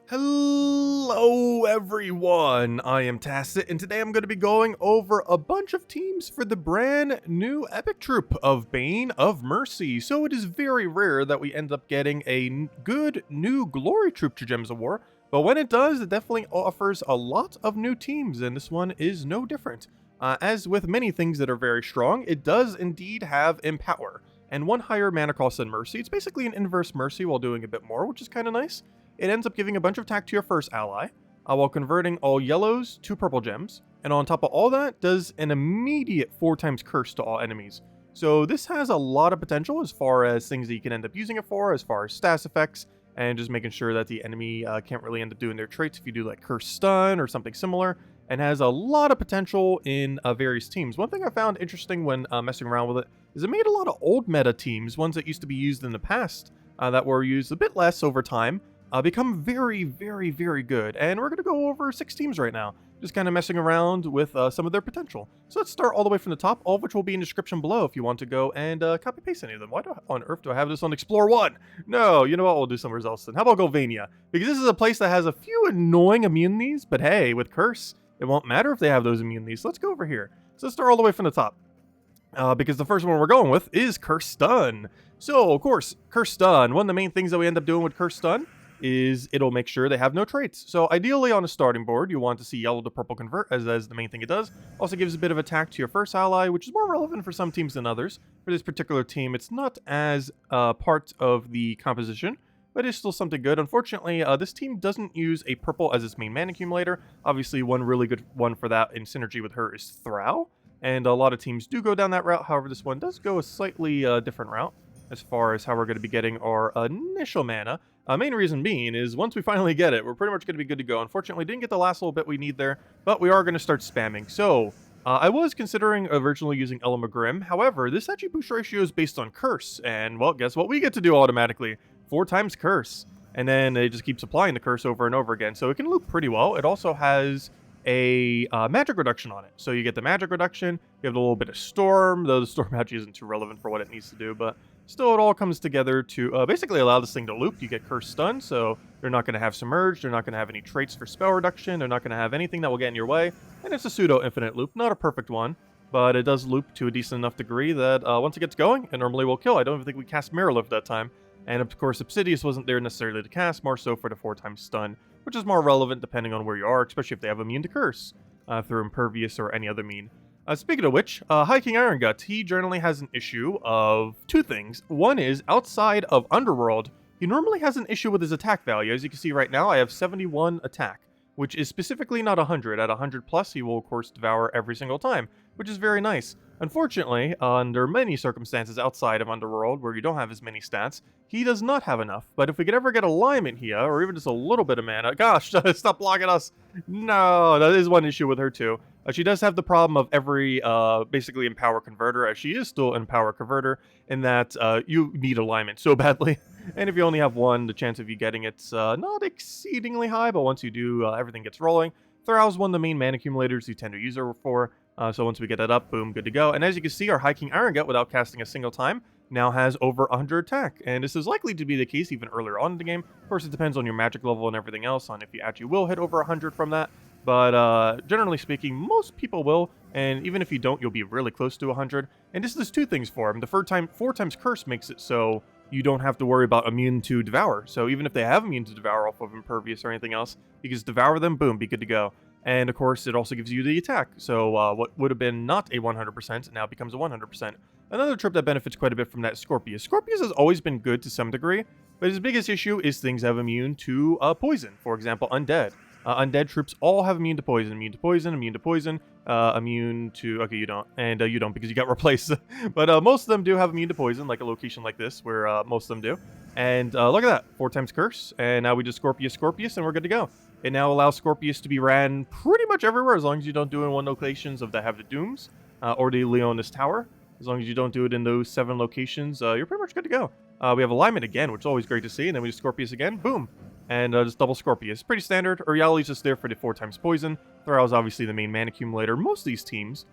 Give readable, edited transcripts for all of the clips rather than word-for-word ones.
Hello everyone, I am Tacit, and today I'm going to be going over a bunch of teams for the brand new epic troop of Bane of Mercy. So it is very rare that we end up getting a good new glory troop to Gems of War, but when it does, it definitely offers a lot of new teams, and this one is no different. As with many things that are very strong, it does indeed have Empower, and one higher mana cost than Mercy. It's basically an inverse Mercy while doing a bit more, which is kind of nice. It ends up giving a bunch of attack to your first ally, while converting all yellows to purple gems, and on top of all that, does an immediate 4 times curse to all enemies. So this has a lot of potential as far as things that you can end up using it for, as far as status effects, and just making sure that the enemy can't really end up doing their traits if you do like curse stun or something similar, and has a lot of potential in various teams. One thing I found interesting when messing around with it is it made a lot of old meta teams, ones that used to be used in the past, that were used a bit less over time, become very, very, very good. And we're going to go over 6 teams right now, just kind of messing around with some of their potential. So let's start all the way from the top, all of which will be in the description below if you want to go and copy paste any of them. Why on earth do I have this on Explore 1? No, you know what? We'll do somewhere else then. How about Golvania? Because this is a place that has a few annoying immunities, but hey, with Curse, it won't matter if they have those immunities. So let's go over here. So let's start all the way from the top. Because the first one we're going with is Curse Stun. So, of course, Curse Stun. One of the main things that we end up doing with Curse Stun is it'll make sure they have no traits. So ideally on a starting board, you want to see yellow to purple convert as the main thing it does. Also gives a bit of attack to your first ally, which is more relevant for some teams than others. For this particular team, it's not as part of the composition, but it's still something good. Unfortunately, this team doesn't use a purple as its main mana accumulator. Obviously, one really good one for that in synergy with her is Throw, and a lot of teams do go down that route. However, this one does go a slightly different route as far as how we're going to be getting our initial mana. Main reason being is once we finally get it, we're pretty much going to be good to go. Unfortunately, didn't get the last little bit we need there, but we are going to start spamming. So, I was considering originally using Element Grim. However, this actually boost ratio is based on Curse, and well, guess what we get to do automatically? 4 times Curse. And then it just keeps applying the Curse over and over again, so it can loop pretty well. It also has a magic reduction on it. So you get the magic reduction, you have a little bit of Storm, though the Storm actually isn't too relevant for what it needs to do, but still, it all comes together to basically allow this thing to loop. You get Curse Stun, so they're not going to have Submerge, they're not going to have any traits for spell reduction, they're not going to have anything that will get in your way, and it's a pseudo-infinite loop, not a perfect one, but it does loop to a decent enough degree that once it gets going, it normally will kill. I don't even think we cast Mirror Lift that time, and of course, Obsidious wasn't there necessarily to cast, more so for the 4 times stun, which is more relevant depending on where you are, especially if they have immune to Curse, through Impervious or any other mean. Speaking of which, High King Irongut, he generally has an issue of 2 things. One is, outside of Underworld, he normally has an issue with his attack value. As you can see right now, I have 71 attack, which is specifically not 100. At 100 plus, he will of course devour every single time, which is very nice. Unfortunately, under many circumstances outside of Underworld, where you don't have as many stats, he does not have enough. But if we could ever get alignment here, or even just a little bit of mana, gosh, stop blocking us. No, that is one issue with her too. She does have the problem of every, basically Empower Converter, as she is still Empower Converter, in that you need alignment so badly. And if you only have one, the chance of you getting it's not exceedingly high, but once you do, everything gets rolling. Throw's one of the main mana accumulators you tend to use her for, so once we get it up, boom, good to go. And as you can see, our High King Irongut, without casting a single time, now has over 100 attack, and this is likely to be the case even earlier on in the game. Of course, it depends on your magic level and everything else, on if you actually will hit over 100 from that. But generally speaking, most people will, and even if you don't, you'll be really close to 100. And this does 2 things for him. The 4 times Curse makes it so you don't have to worry about immune to Devour. So even if they have immune to Devour off of Impervious or anything else, you can just devour them, boom, be good to go. And of course, it also gives you the attack. So what would have been not a 100% now becomes a 100%. Another trip that benefits quite a bit from that is Scorpius. Scorpius has always been good to some degree, but his biggest issue is things that have immune to poison. For example, Undead. Undead troops all have immune to poison, immune to poison, immune to poison, immune to... Okay, you don't. And you don't because you got replaced. But most of them do have immune to poison, like a location like this, where most of them do. And look at that. 4 times Curse. And now we just Scorpius, and we're good to go. It now allows Scorpius to be ran pretty much everywhere, as long as you don't do it in one locations of that have the Dooms, or the Leonis Tower. As long as you don't do it in those 7 locations, you're pretty much good to go. We have alignment again, which is always great to see, and then we just Scorpius again, boom. And just double Scorpius. Pretty standard. Uriali's just there for the 4 times poison. Throw is obviously the main mana accumulator. Most of these teams,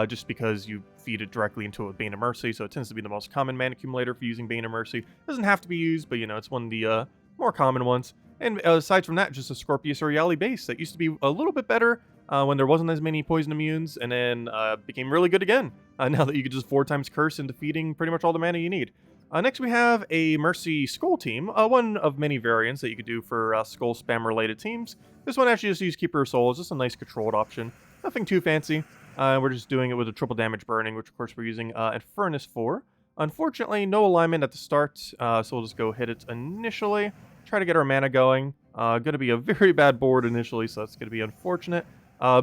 just because you feed it directly into a Bane of Mercy, so it tends to be the most common mana accumulator for using Bane of Mercy. Doesn't have to be used, but you know, it's one of the more common ones. And aside from that, just a Scorpio Scorpius base that used to be a little bit better when there wasn't as many poison immunes, and then became really good again now that you could just 4 times curse and defeating pretty much all the mana you need. Next, we have a Mercy Skull team, one of many variants that you could do for Skull spam related teams. This one actually just uses Keeper of Souls, just a nice controlled option. Nothing too fancy. We're just doing it with a triple damage burning, which of course we're using Infernus for. Unfortunately, no alignment at the start, so we'll just go hit it initially. Try to get our mana going. Going to be a very bad board initially, so that's going to be unfortunate.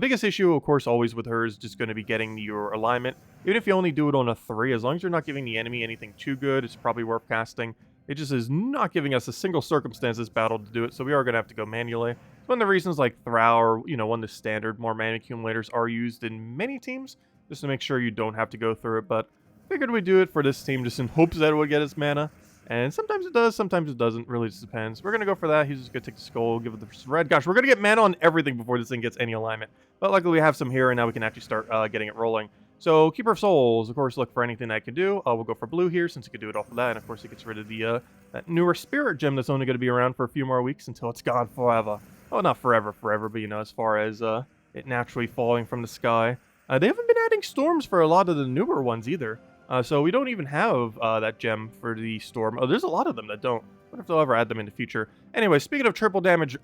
Biggest issue, of course, always with her is just going to be getting your alignment. Even if you only do it on a 3, as long as you're not giving the enemy anything too good, it's probably worth casting. It just is not giving us a single circumstance this battle to do it, so we are going to have to go manually. It's one of the reasons like Throw or, one of the standard more mana accumulators are used in many teams, just to make sure you don't have to go through it, but figured we'd do it for this team just in hopes that it would get its mana. And sometimes it does, sometimes it doesn't. Really just depends. We're going to go for that. He's just going to take the skull, give it the red. Gosh, we're going to get mana on everything before this thing gets any alignment. But luckily we have some here, and now we can actually start getting it rolling. So Keeper of Souls, of course, look for anything that I can do. We'll go for blue here, since he can do it off of that. And of course, he gets rid of the that newer Spirit Gem that's only going to be around for a few more weeks until it's gone forever. Oh, not forever, but, as far as it naturally falling from the sky. They haven't been adding storms for a lot of the newer ones either. So we don't even have that gem for the storm. Oh, there's a lot of them that don't. I wonder if they'll ever add them in the future. Anyway, speaking of triple damage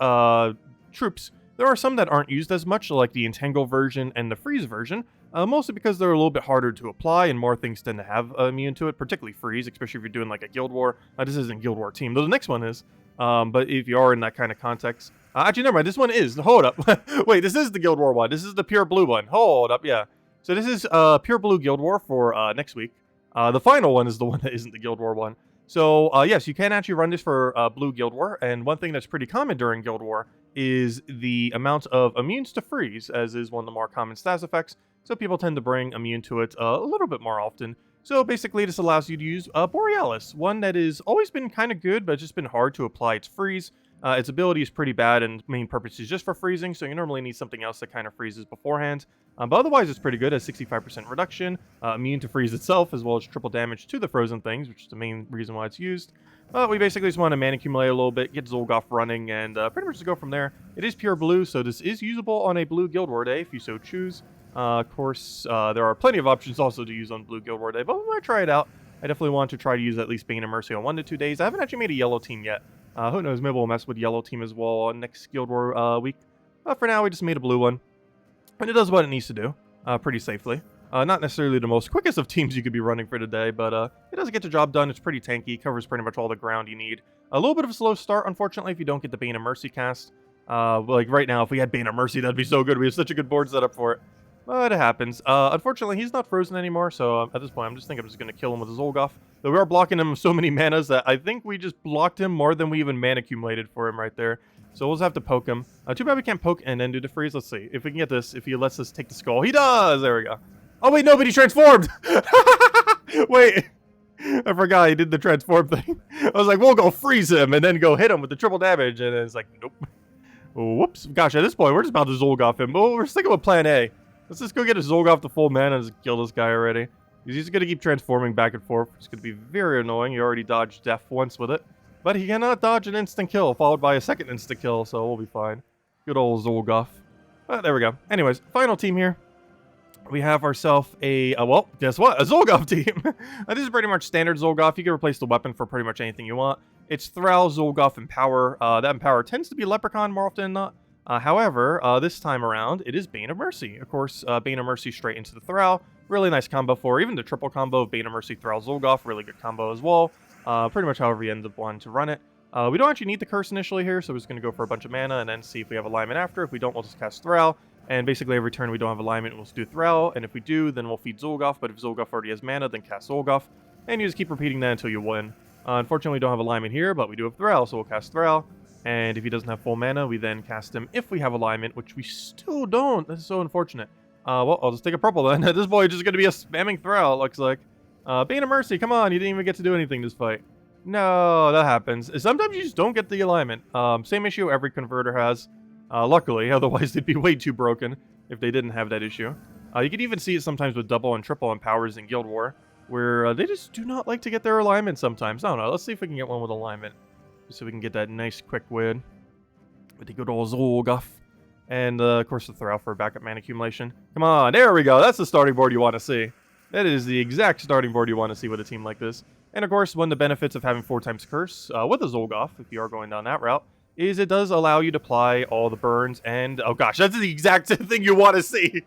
troops, there are some that aren't used as much, like the Entangle version and the Freeze version, mostly because they're a little bit harder to apply and more things tend to have immune to it, particularly Freeze, especially if you're doing like a Guild War. This isn't Guild War team, though the next one is. But if you are in that kind of context... actually, never mind, this one is. Hold up. Wait, this is the Guild War one. This is the pure blue one. Hold up, yeah. So this is pure blue Guild War for next week. The final one is the one that isn't the Guild War one. So, yes, you can actually run this for blue Guild War, and one thing that's pretty common during Guild War is the amount of immunes to freeze, as is one of the more common stats effects, so people tend to bring immune to it a little bit more often. So basically, this allows you to use Borealis, one that has always been kind of good, but it's just been hard to apply its freeze. Its ability is pretty bad, and main purpose is just for freezing, so you normally need something else that kind of freezes beforehand. But otherwise, it's pretty good, at 65% reduction, immune to freeze itself, as well as triple damage to the frozen things, which is the main reason why it's used. But we basically just want to mana accumulate a little bit, get Zolgoth running, and pretty much just go from there. It is pure blue, so this is usable on a blue Guild War day, if you so choose. Of course, there are plenty of options also to use on blue Guild War day, but we might try it out. I definitely want to try to use at least Bane of Mercy on 1 to 2 days. I haven't actually made a yellow team yet. Who knows, maybe we'll mess with yellow team as well on next Guild War week. For now, we just made a blue one. And it does what it needs to do, pretty safely. Not necessarily the most quickest of teams you could be running for today, but it does get the job done. It's pretty tanky, covers pretty much all the ground you need. A little bit of a slow start, unfortunately, if you don't get the Bane of Mercy cast. Like right now, if we had Bane of Mercy, that'd be so good. We have such a good board set up for it. But it happens. Unfortunately, he's not frozen anymore, so at this point, I'm just thinking I'm just going to kill him with his Zolgoth. Though we are blocking him so many manas that I think we just blocked him more than we even mana accumulated for him right there. So we'll just have to poke him. Too bad we can't poke and then do the freeze. Let's see. If we can get this, if he lets us take the skull. He does! There we go. Oh, wait, no, but he transformed! Wait. I forgot he did the transform thing. I was like, we'll go freeze him and then go hit him with the triple damage. And then it's like, nope. Whoops. Gosh, at this point, we're just about to Zolgoth him. But we're sticking with plan A. Let's just go get a Zolgoth to full mana and just kill this guy already. He's just going to keep transforming back and forth. It's going to be very annoying. He already dodged death once with it. But he cannot dodge an instant kill, followed by a second instant kill, so we'll be fine. Good old Zolgoth. There we go. Anyways, final team here. We have ourselves a, well, guess what? A Zolgoth team. This is pretty much standard Zolgoth. You can replace the weapon for pretty much anything you want. It's Thrall, Zolgoth, Empower. That Empower tends to be Leprechaun more often than not. However, this time around, it is Bane of Mercy. Of course, Bane of Mercy straight into the Thrall. Really nice combo for even the triple combo of Bane of Mercy, Thrall, Zolgoth. Really good combo as well. Pretty much however you end up wanting to run it. We don't actually need the curse initially here, so we're just going to go for a bunch of mana and then see if we have alignment after. If we don't, we'll just cast Thrall. And basically every turn we don't have alignment, we'll just do Thrall. And if we do, then we'll feed Zolgoth. But if Zolgoth already has mana, then cast Zolgoth. And you just keep repeating that until you win. Unfortunately, we don't have alignment here, but we do have Thrall, so we'll cast Thrall. And if he doesn't have full mana, we then cast him if we have alignment, which we still don't. That's so unfortunate. Well, I'll just take a purple then. This boy is just going to be a spamming Thrall, it looks like. Bane of Mercy, come on. You didn't even get to do anything this fight. No, that happens. Sometimes you just don't get the alignment. Same issue every converter has. Luckily, otherwise they'd be way too broken if they didn't have that issue. You can even see it sometimes with double and triple empowers in Guild War, where they just do not like to get their alignment sometimes. I don't know. Let's see if we can get one with alignment. So we can get that nice quick win. with the good old Zolgoth. And, of course, the Throw for backup mana accumulation. Come on, there we go. That's the starting board you want to see. That is the exact starting board you want to see with a team like this. And, of course, one of the benefits of having 4 times Curse with a Zolgoth, if you are going down that route, is it does allow you to apply all the burns. And, oh gosh, that's the exact thing you want to see.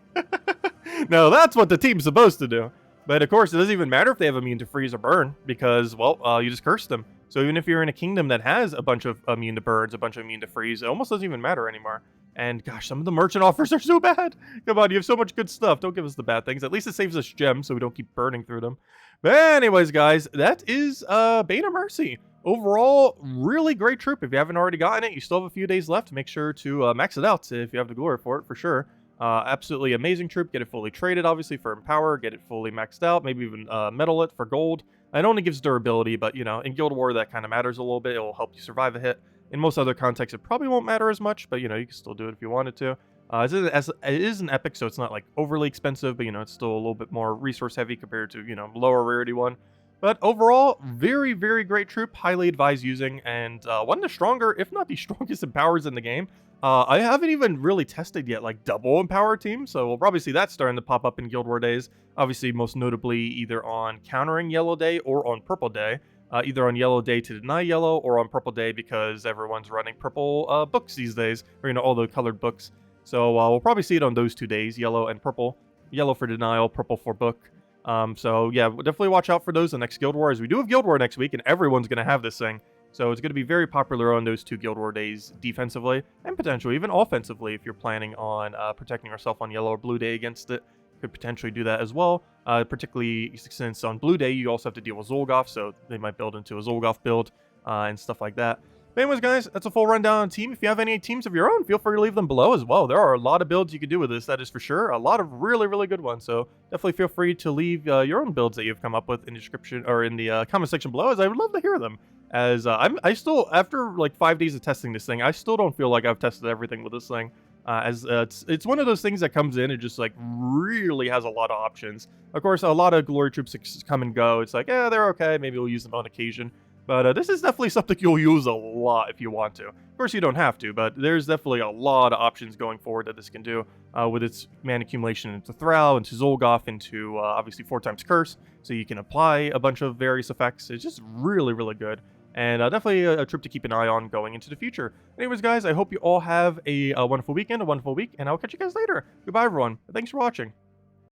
No, that's what the team's supposed to do. But, of course, it doesn't even matter if they have immune to freeze or burn, because, well, you just curse them. So even if you're in a kingdom that has a bunch of immune to burns, a bunch of immune to freeze, it almost doesn't even matter anymore. And gosh, some of the merchant offers are so bad. Come on, you have so much good stuff. Don't give us the bad things. At least it saves us gems so we don't keep burning through them. But anyways, guys, that is Bane of Mercy. Overall, really great troop. If you haven't already gotten it, you still have a few days left. Make sure to max it out if you have the glory for it, for sure. Absolutely amazing troop. Get it fully traded, obviously, for Empower. Get it fully maxed out. Maybe even metal it for gold. It only gives durability, but, you know, in Guild War, that kind of matters a little bit. It will help you survive a hit. In most other contexts, it probably won't matter as much, but, you know, you can still do it if you wanted to. It is an epic, so it's not, like, overly expensive, but, you know, it's still a little bit more resource-heavy compared to, you know, lower rarity one. But overall, very, very great troop. Highly advised using, and one of the stronger, if not the strongest empowers in the game. I haven't even really tested yet, like, double empower teams, so we'll probably see that starting to pop up in Guild War days. Obviously, most notably either on countering Yellow Day or on Purple Day. Either on Yellow Day to deny Yellow, or on Purple Day because everyone's running Purple books these days, or, you know, all the colored books. So we'll probably see it on those 2 days, Yellow and Purple. Yellow for denial, Purple for book. So yeah, definitely watch out for those the next Guild War, as we do have Guild War next week, and everyone's going to have this thing. So it's going to be very popular on those 2 Guild War days defensively, and potentially even offensively if you're planning on protecting yourself on Yellow or Blue Day against it. Could potentially do that as well, particularly since on Blue Day you also have to deal with Zolgoth, so they might build into a Zolgoth build and stuff like that. But anyways, guys, that's a full rundown on team. If you have any teams of your own, feel free to leave them below as well. There are a lot of builds you can do with this, that is for sure. A lot of really, really good ones. So definitely feel free to leave your own builds that you've come up with in the description or in the comment section below, as I would love to hear them. As I still, after like 5 days of testing this thing, I still don't feel like I've tested everything with this thing. It's one of those things that comes in and just like really has a lot of options. Of course, a lot of glory troops come and go. It's like, yeah, they're okay. Maybe we'll use them on occasion. But this is definitely something you'll use a lot if you want to. Of course, you don't have to, but there's definitely a lot of options going forward that this can do with its mana accumulation into Thrall, into Zolgoth, into obviously 4 times Curse. So you can apply a bunch of various effects. It's just really, really good. And definitely a troop to keep an eye on going into the future. Anyways, guys, I hope you all have a wonderful weekend, a wonderful week, and I'll catch you guys later. Goodbye, everyone. Thanks for watching.